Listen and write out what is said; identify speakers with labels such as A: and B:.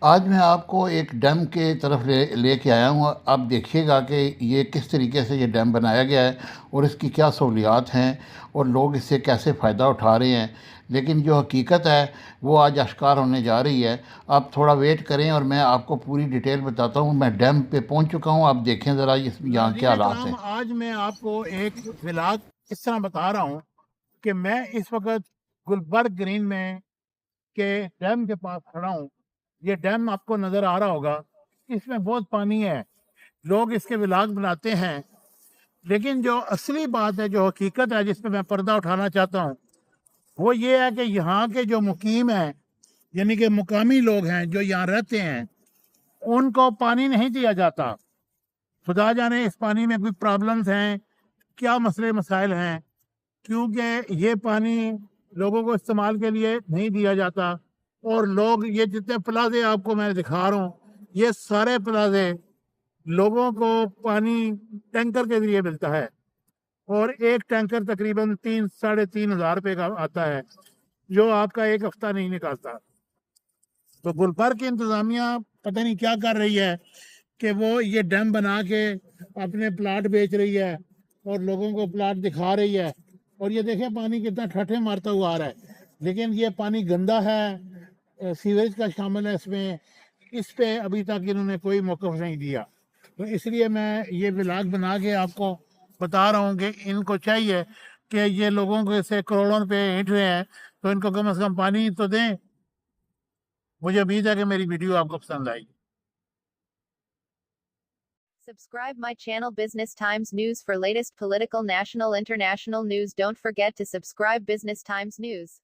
A: आज मैं आपको एक डैम के तरफ लेके आया हूँ। आप देखिएगा कि ये किस तरीके से ये डैम बनाया गया है और इसकी क्या सहूलियात हैं और लोग इससे कैसे फ़ायदा उठा रहे हैं। लेकिन जो हकीकत है वो आज आश्कार होने जा रही है। आप थोड़ा वेट करें और मैं आपको पूरी डिटेल बताता हूँ। मैं डैम पे पहुँच चुका हूँ, आप देखें ज़रा इस यहाँ क्या
B: नाज़रीन
A: हालात
B: कराम,
A: हैं।
B: आज मैं आपको एक व्लॉग इस तरह बता रहा हूँ कि मैं इस वक्त गुलबर्ग ग्रीन में के डैम के पास खड़ा हूँ। ये डैम आपको नज़र आ रहा होगा। इसमें बहुत पानी है। लोग इसके व्लॉग बनाते हैं, लेकिन जो असली बात है, जो हकीकत है, जिस पे मैं पर्दा उठाना चाहता हूँ, वो ये है कि यहाँ के जो मुकीम हैं, यानी कि मुकामी लोग हैं जो यहाँ रहते हैं, उनको पानी नहीं दिया जाता। खुदा जाने इस पानी में कोई प्रॉब्लम्स हैं, क्या मसले मसाइल हैं, क्योंकि ये पानी लोगों को इस्तेमाल के लिए नहीं दिया जाता। और लोग, ये जितने प्लाजे आपको मैं दिखा रहा हूँ, ये सारे प्लाजे लोगों को पानी टैंकर के जरिए मिलता है। और एक टैंकर तकरीबन 3 साढ़े 3 हज़ार रुपये का आता है, जो आपका एक हफ्ता नहीं निकालता। तो गुलबर्ग की इंतजामिया पता नहीं क्या कर रही है कि वो ये डैम बना के अपने प्लाट बेच रही है और लोगों को प्लाट दिखा रही है। और ये देखें पानी कितना ठट्ठे मारता हुआ आ रहा है, लेकिन ये पानी गंदा है, सीवेज का शामिल है इसमें। इस पे अभी तक इन्होंने कोई मौक़िफ़ नहीं दिया। तो इसलिए मैं ये व्लॉग बना के आपको बता रहा हूँ कि इनको चाहिए कि ये लोगों को इससे करोड़ों रुपए हिट हुए हैं, तो इनको कम से कम पानी तो दें। मुझे उम्मीद है कि मेरी वीडियो आपको पसंद आएगी।
C: Subscribe my channel Business Times News for latest political, national, international news. Don't forget to subscribe Business Times News.